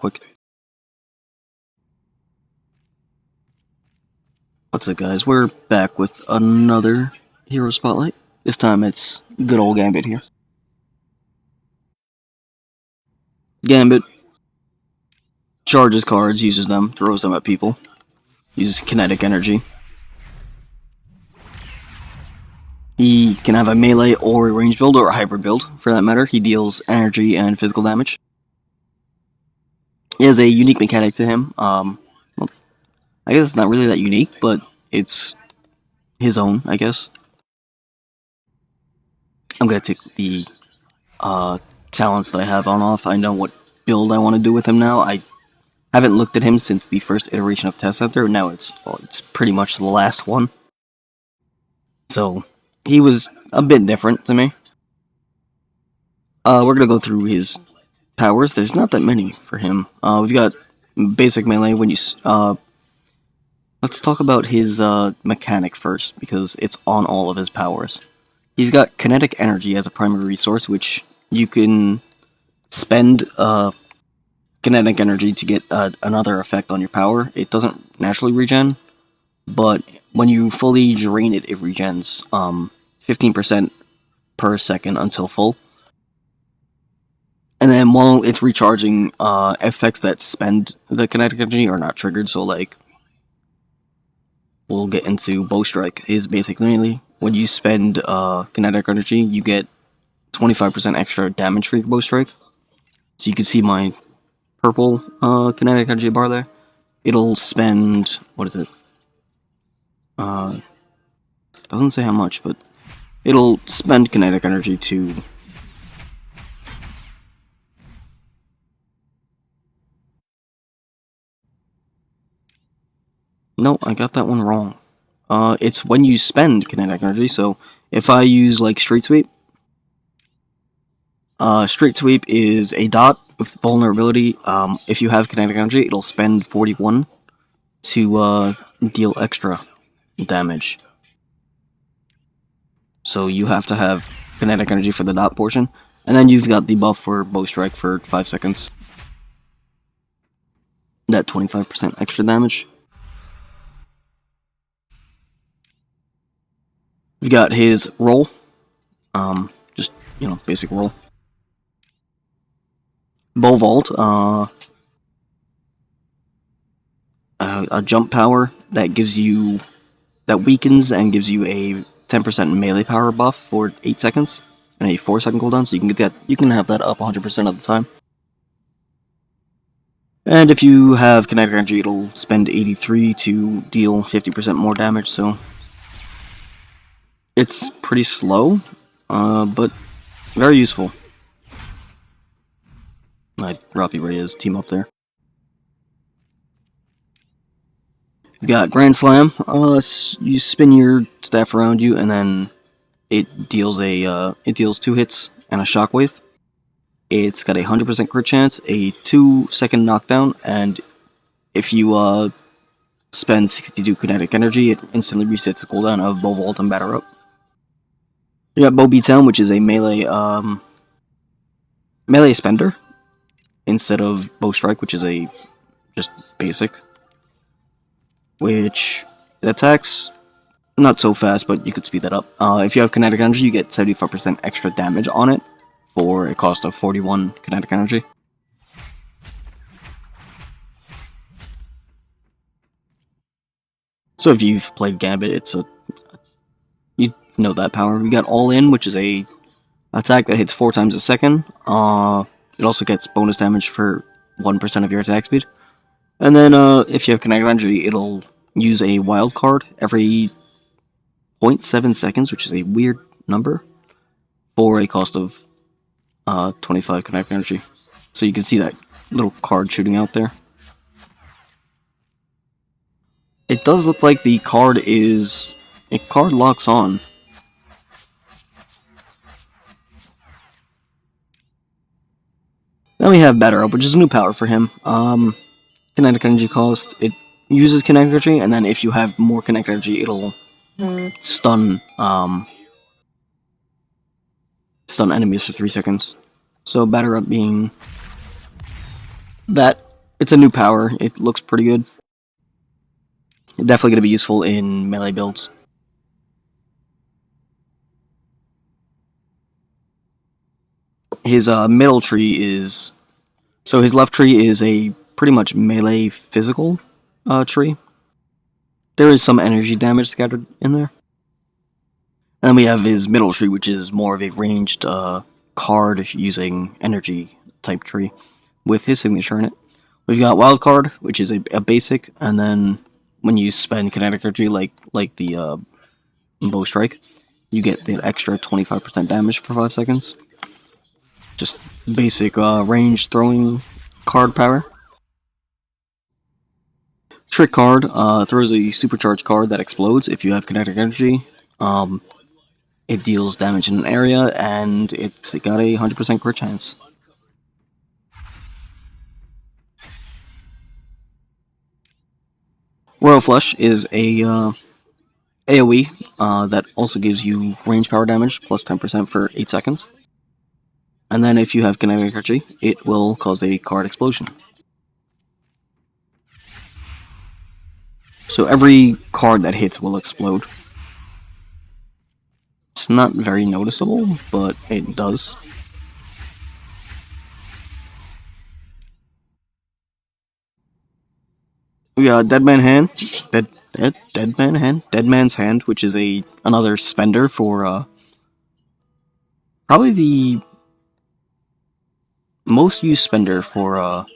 quick. What's up, guys? We're back with another Hero Spotlight. This time it's good old Gambit here. Gambit charges cards, uses them, throws them at people, uses kinetic energy. He can have a melee or a range build or a hybrid build, for that matter. He deals energy and physical damage. He has a unique mechanic to him. Well, I guess it's not really that unique, but it's his own, I guess. I'm gonna take the talents that I have on off. I know what build I want to do with him now. I haven't looked at him since the first iteration of Test Center. Now it's pretty much the last one. So he was a bit different to me. We're gonna go through his powers. There's not that many for him. We've got basic melee. When you let's talk about his mechanic first, because it's on all of his powers. He's got kinetic energy as a primary resource, which you can spend kinetic energy to get another effect on your power. It doesn't naturally regen, but when you fully drain it, it regens 15% per second until full. And then while it's recharging, effects that spend the kinetic energy are not triggered, so like, we'll get into Bow Strike is basically when you spend kinetic energy, you get 25% extra damage for your Bow Strike. So you can see my purple kinetic energy bar there. It'll spend, what is it? Doesn't say how much, but it'll spend kinetic energy to no, I got that one wrong. It's when you spend kinetic energy, so if I use like Street Sweep, Street Sweep is a dot with vulnerability. If you have kinetic energy, it'll spend 41 to deal extra damage. So you have to have kinetic energy for the dot portion, and then you've got the buff for Bow Strike for 5 seconds. That 25% extra damage. We've got his roll, just, basic roll. Bow Vault, a jump power that weakens and gives you a 10% melee power buff for 8 seconds and a 4-second cooldown, so you can have that up 100% of the time. And if you have kinetic energy, it'll spend 83 to deal 50% more damage, so it's pretty slow, but very useful. Robbie Reyes team up there. You got Grand Slam. You spin your staff around you, and then it deals 2 hits and a shockwave. It's got a 100% crit chance, a 2-second knockdown, and if you spend 62 kinetic energy, it instantly resets the cooldown of Bow Vault and Batter Up. You got Bow Beatdown, which is a melee spender instead of Bow Strike, which is just basic. Which attacks not so fast, but you could speed that up. If you have kinetic energy, you get 75% extra damage on it for a cost of 41 kinetic energy. So if you've played Gambit, you know that power. We got All In, which is a attack that hits 4 times a second. It also gets bonus damage for 1% of your attack speed. And then if you have kinetic energy, it'll use a wild card every 0.7 seconds, which is a weird number, for a cost of 25 kinetic energy. So you can see that little card shooting out there. It does look like the card locks on. Then we have Batter Up, which is a new power for him. Kinetic energy cost, it uses kinetic energy, and then if you have more kinetic energy, it'll stun enemies for 3 seconds. So Batter Up being that, It's a new power. It looks pretty good. Definitely going to be useful in melee builds. His middle tree is... So his left tree is a pretty much melee physical tree. There is some energy damage scattered in there. And then we have his middle tree, which is more of a ranged card using energy type tree with his signature in it. We've got wild card, which is a basic, and then when you spend kinetic energy like the bow strike, you get the extra 25% damage for 5 seconds. Just basic range throwing card power. Trick card throws a supercharged card that explodes if you have kinetic energy. It deals damage in an area, and it's got a 100% crit chance. Royal Flush is a AoE that also gives you range power damage plus 10% for 8 seconds. And then if you have kinetic energy, it will cause a card explosion. So every card that hits will explode. It's not very noticeable, but it does. We got Dead Man's Hand, which is another spender for probably the most used spender for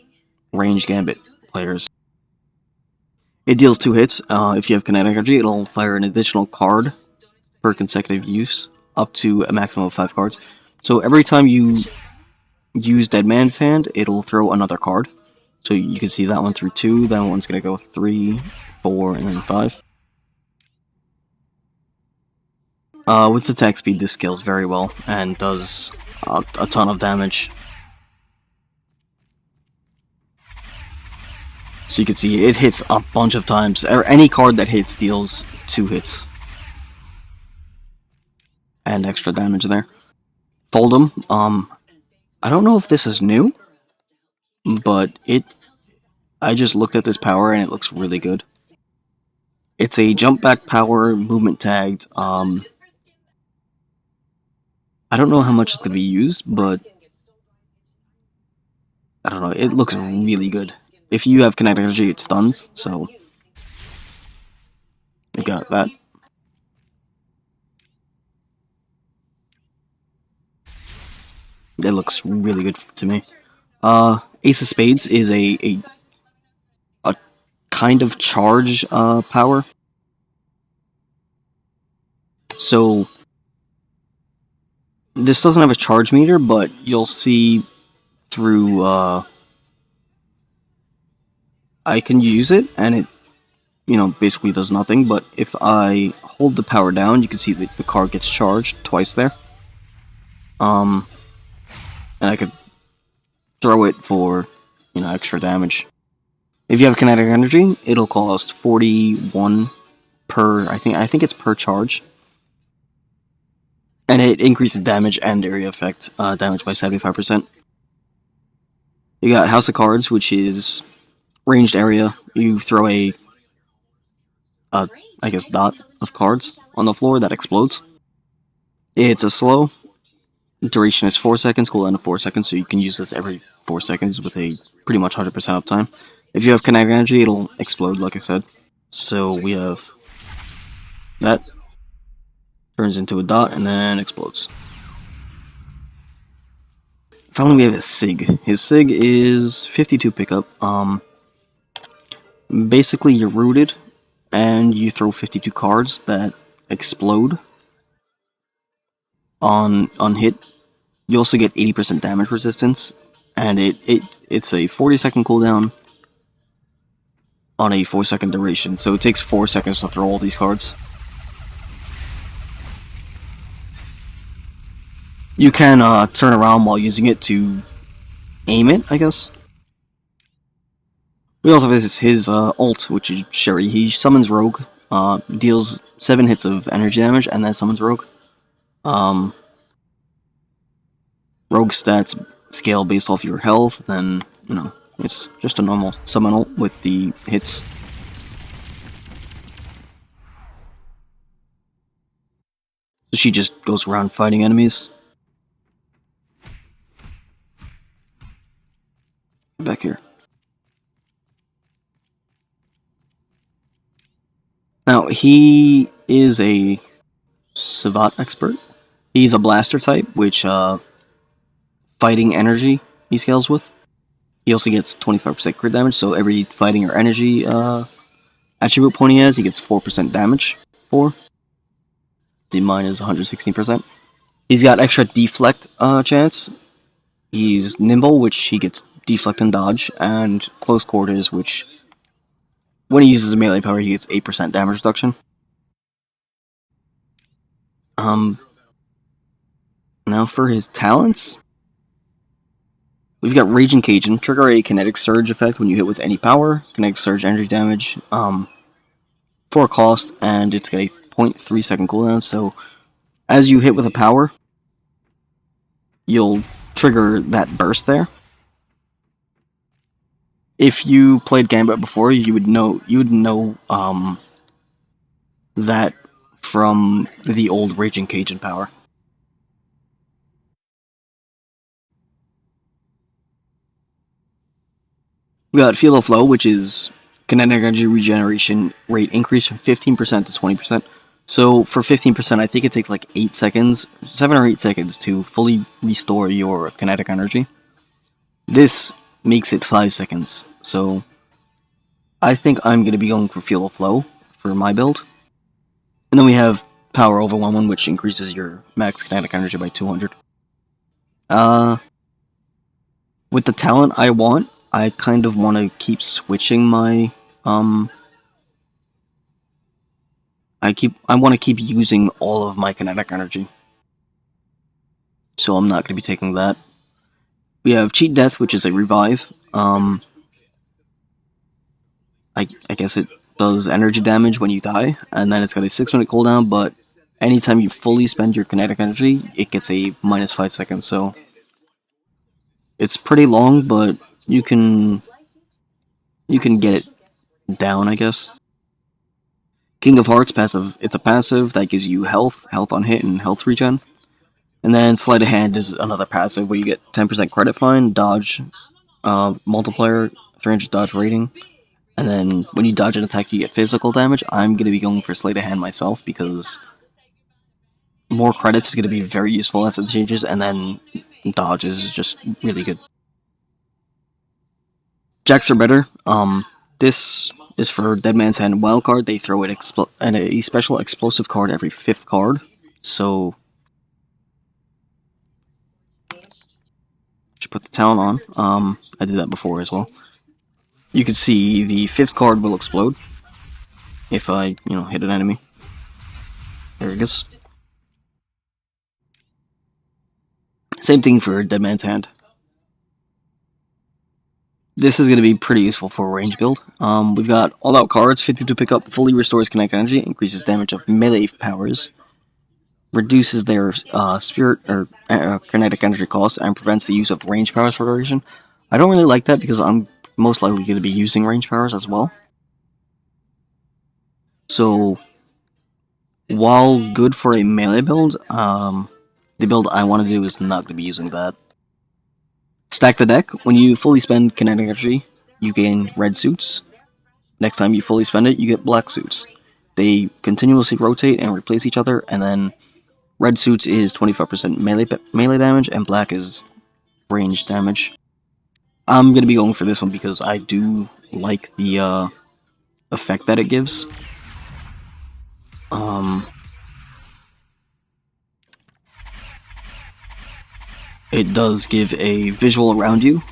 range Gambit players. It deals 2 hits. If you have kinetic energy, it'll fire an additional card per consecutive use, up to a maximum of 5 cards. So every time you use Dead Man's Hand, it'll throw another card. So you can see that one through 2, that one's going to go 3, 4, and then 5. With attack speed, this scales very well and does a ton of damage. So you can see it hits a bunch of times. Or any card that hits deals 2 hits. And extra damage there. Fold'em, I don't know if this is new, but I just looked at this power and it looks really good. It's a jump back power, movement tagged. I don't know how much it's going to be used, but I don't know, it looks really good. If you have kinetic energy, it stuns, so you got that. It looks really good to me. Ace of Spades is a kind of charge power. So this doesn't have a charge meter, but you'll see through I can use it, and it basically does nothing. But if I hold the power down, you can see that the card gets charged twice there. And I could throw it for extra damage. If you have kinetic energy, it'll cost 41 per. I think it's per charge, and it increases damage and area effect damage by 75%. You got House of Cards, which is ranged area. You throw a dot of cards on the floor that explodes. It's a slow. Duration is 4 seconds, cooldown of 4 seconds, so you can use this every 4 seconds with a pretty much 100% uptime. If you have kinetic energy, it'll explode, like I said. So we have that. Turns into a dot and then explodes. Finally, we have his Sig. His Sig is 52 pickup. Basically, you're rooted, and you throw 52 cards that explode on hit. You also get 80% damage resistance, and it's a 40-second cooldown on a 4-second duration, so it takes 4 seconds to throw all these cards. You can turn around while using it to aim it, I guess. We also have his ult, which is Sherry. He summons Rogue, deals 7 hits of energy damage, and then summons Rogue. Rogue stats scale based off your health, then, It's just a normal summon ult with the hits. So she just goes around fighting enemies. Back here. Now, he is a Savat expert. He's a blaster type, which fighting energy he scales with. He also gets 25% crit damage, so every fighting or energy attribute point he has, he gets 4% damage for. The mine is 116%. He's got extra deflect chance. He's nimble, which he gets deflect and dodge, and close quarters, which when he uses melee power, he gets 8% damage reduction. Now for his talents, we've got Raging Cajun. Trigger a kinetic surge effect when you hit with any power. Kinetic surge energy damage, for a cost, and it's got a 0.3 second cooldown. So as you hit with a power, you'll trigger that burst there. If you played Gambit before, you would know that from the old Raging Cajun power. We got Feel the Flow, which is kinetic energy regeneration rate increase from 15% to 20%. So for 15%, I think it takes like 8 seconds, 7 or 8 seconds to fully restore your kinetic energy. This makes it 5 seconds. So I think I'm going to be going for Feel the Flow for my build. And then we have Power Overwhelming, which increases your max kinetic energy by 200. With the talent I want, I kind of want to keep switching my I want to keep using all of my kinetic energy. So I'm not going to be taking that. We have Cheat Death, which is a revive. I guess it does energy damage when you die, and then it's got a 6-minute cooldown, but anytime you fully spend your kinetic energy, it gets a minus 5 seconds, so it's pretty long, but you can get it down, I guess. King of Hearts passive. It's a passive that gives you health on hit, and health regen. And then Sleight of Hand is another passive where you get 10% credit fine, dodge, multiplier, 300 dodge rating. And then when you dodge an attack, you get physical damage. I'm going to be going for Sleight of Hand myself because more credits is going to be very useful after the changes, and then dodge is just really good. Jacks are better. This is for Dead Man's Hand and Wild card. They throw an a special explosive card every 5th card. So should put the talent on. I did that before as well. You can see the 5th card will explode if I, hit an enemy. There it goes. Same thing for Dead Man's Hand. This is going to be pretty useful for a range build. We've got All Out cards, 52 pickup, fully restores kinetic energy, increases damage of melee powers, reduces their spirit or kinetic energy cost, and prevents the use of range powers for duration. I don't really like that because I'm most likely going to be using range powers as well. So, while good for a melee build, the build I want to do is not going to be using that. Stack the deck. When you fully spend kinetic energy, you gain red suits. Next time you fully spend it, you get black suits. They continuously rotate and replace each other, and then red suits is 25% melee damage, and black is range damage. I'm going to be going for this one because I do like the effect that it gives. It does give a visual around you.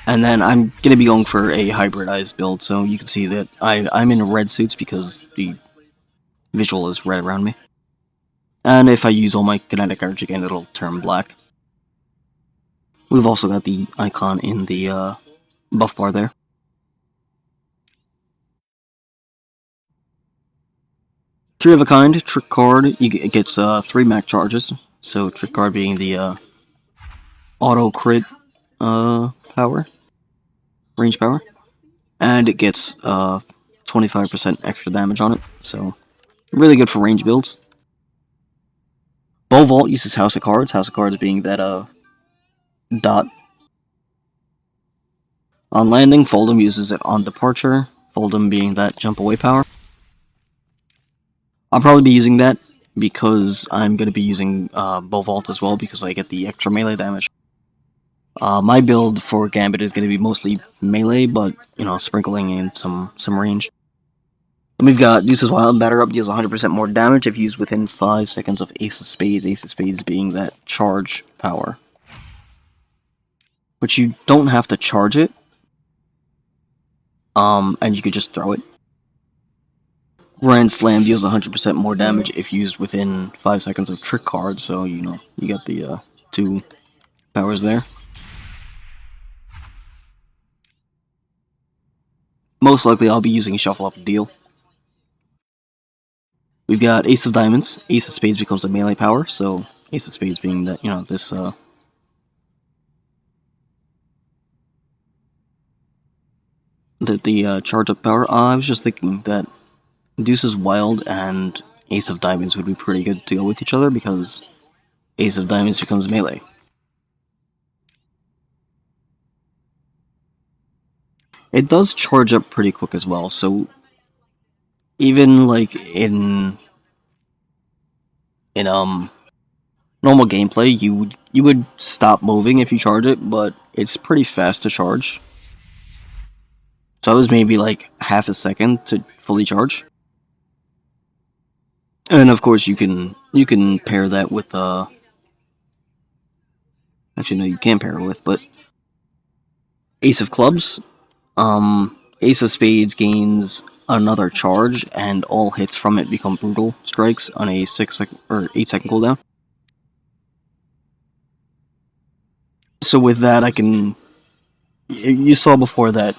And then I'm going to be going for a hybridized build, so you can see that I'm in red suits because the visual is red around me. And if I use all my kinetic energy again, it'll turn black. We've also got the icon in the buff bar there. Three of a Kind, Trick card, it gets 3 Mac charges. So Trick card being the auto crit power. range power, and it gets 25% extra damage on it. So really good for range builds. Bow Vault uses House of Cards. House of Cards being that dot on landing. Fold'em uses it on departure. Fold'em being that jump away power. I'll probably be using that because I'm going to be using Bow Vault as well because I get the extra melee damage. My build for Gambit is going to be mostly melee, but sprinkling in some range. Then we've got Deuce's Wild. Batter Up deals 100% more damage if used within 5 seconds of Ace of Spades. Ace of Spades being that charge power, which you don't have to charge it, and you could just throw it. Grand Slam deals 100% more damage if used within 5 seconds of Trick Card, so you got the 2 powers there. Most likely I'll be using Shuffle Up Deal. We've got Ace of Diamonds. Ace of Spades becomes a melee power, so Ace of Spades being that, this, the charge up power. I was just thinking that Deuce's Wild and Ace of Diamonds would be pretty good to go with each other because Ace of Diamonds becomes melee. It does charge up pretty quick as well, so even like in normal gameplay, you would stop moving if you charge it, but it's pretty fast to charge. So it was maybe like half a second to fully charge. And of course you can pair that with actually no, you can't pair it with, but Ace of Clubs. Ace of Spades gains another charge, and all hits from it become brutal strikes on a 8 second cooldown. So with that, I can. You saw before that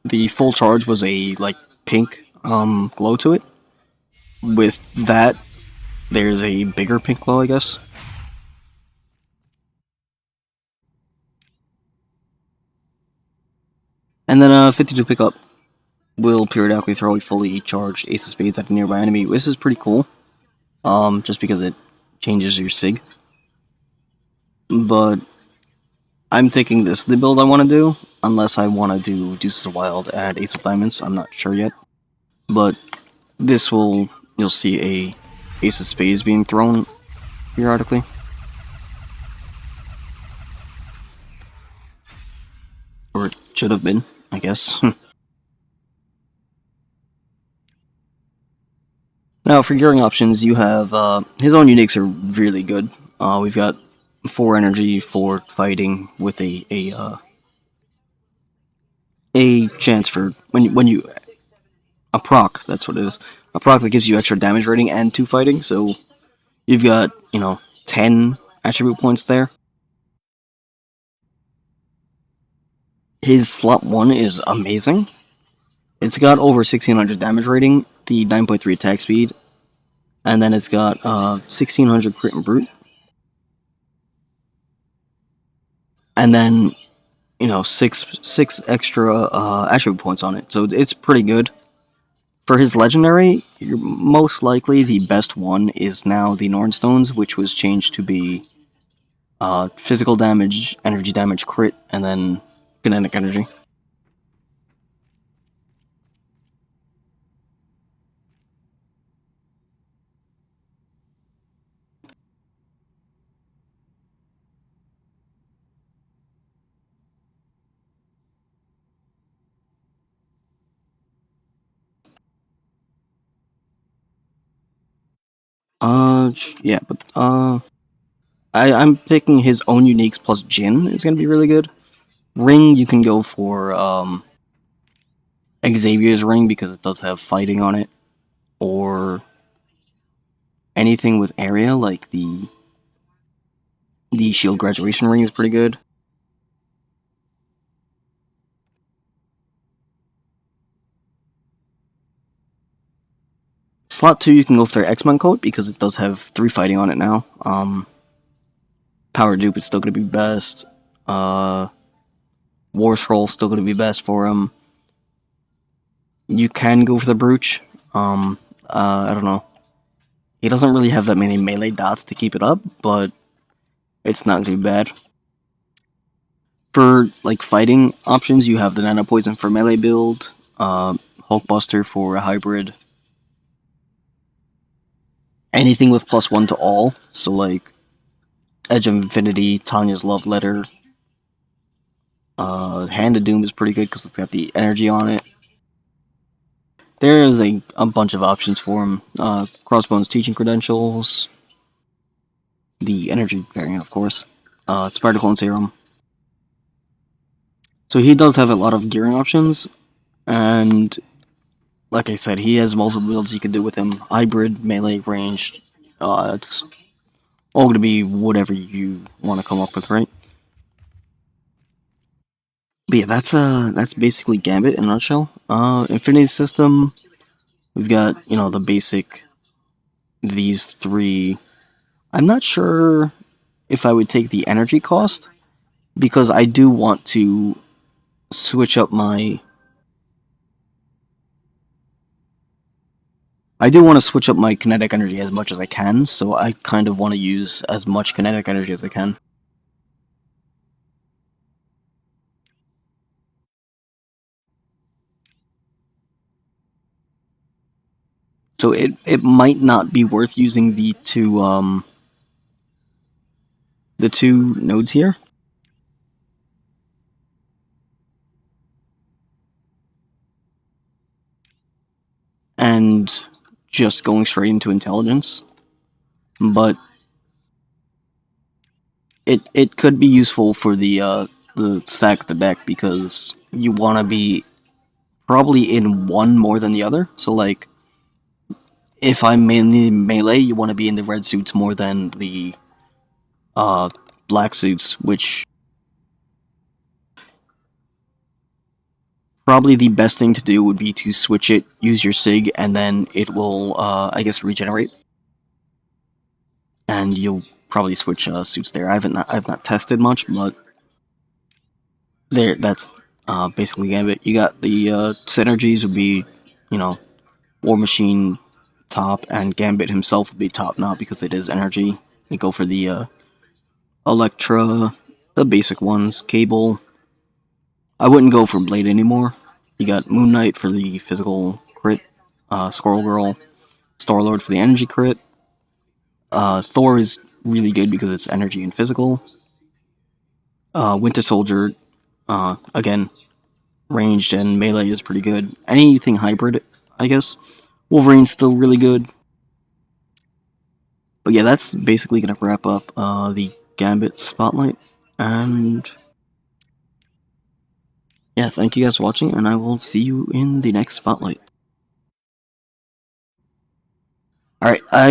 the full charge was a like pink glow to it. With that, there's a bigger pink glow, I guess. And then 52 pickup will periodically throw a fully charged Ace of Spades at a nearby enemy. This is pretty cool, just because it changes your sig. But I'm thinking this is the build I want to do, unless I want to do Deuces of Wild and Ace of Diamonds. I'm not sure yet. But you'll see a Ace of Spades being thrown periodically. Or it should have been, I guess. Now, for gearing options, you have his own uniques are really good. We've got 4 energy, 4 fighting with a chance for when you a proc. That's what it is. A proc that gives you extra damage rating and 2 fighting. So you've got 10 attribute points there. His slot 1 is amazing. It's got over 1600 damage rating, the 9.3 attack speed, and then it's got 1600 crit and brute. And then, 6 extra attribute points on it. So it's pretty good. For his legendary, most likely the best one is now the Norn Stones, which was changed to be physical damage, energy damage, crit, and then kinetic energy. Yeah, but I'm picking his own uniques plus Jin is gonna be really good. Ring, you can go for Xavier's ring because it does have fighting on it, or anything with area like the shield graduation ring is pretty good. Slot 2, you can go for their X-Men coat because it does have 3 fighting on it now. Power dupe is still gonna be best. War Scroll still going to be best for him. You can go for the Brooch. I don't know. He doesn't really have that many melee dots to keep it up, but it's not going to be bad. For like fighting options, you have the Nano Poison for melee build, Hulkbuster for a hybrid, anything with +1 to all. So like Edge of Infinity, Tanya's Love Letter, Hand of Doom is pretty good because it's got the energy on it. There is a bunch of options for him. Crossbones Teaching Credentials, the energy variant, of course. Spider Clone Serum. So he does have a lot of gearing options, and like I said, he has multiple builds you can do with him. Hybrid, melee, ranged. It's all going to be whatever you want to come up with, right? But yeah, that's basically Gambit in a nutshell. Infinity System, we've got the basic these three. I'm not sure if I would take the energy cost because I do want to switch up my. I do want to switch up my kinetic energy as much as I can, so I kind of want to use as much kinetic energy as I can. So it might not be worth using the two nodes here. And just going straight into intelligence. But it could be useful for the stack of the deck because you want to be probably in one more than the other. So like if I'm mainly melee, you want to be in the red suits more than the uh, black suits, which probably the best thing to do would be to switch it, use your sig, and then it will, I guess, regenerate. And you'll probably switch suits there. I've not tested much, but there that's basically Gambit. You got the synergies would be, you know, War Machine top, and Gambit himself would be top now because it is energy. You go for the Electra, the basic ones, Cable. I wouldn't go for Blade anymore. You got Moon Knight for the physical crit, Squirrel Girl, Star Lord for the energy crit. Thor is really good because it's energy and physical. Winter Soldier, again, ranged and melee is pretty good. Anything hybrid, I guess. Wolverine's still really good. But yeah, that's basically gonna wrap up the Gambit spotlight. And yeah, thank you guys for watching, and I will see you in the next spotlight. Alright, I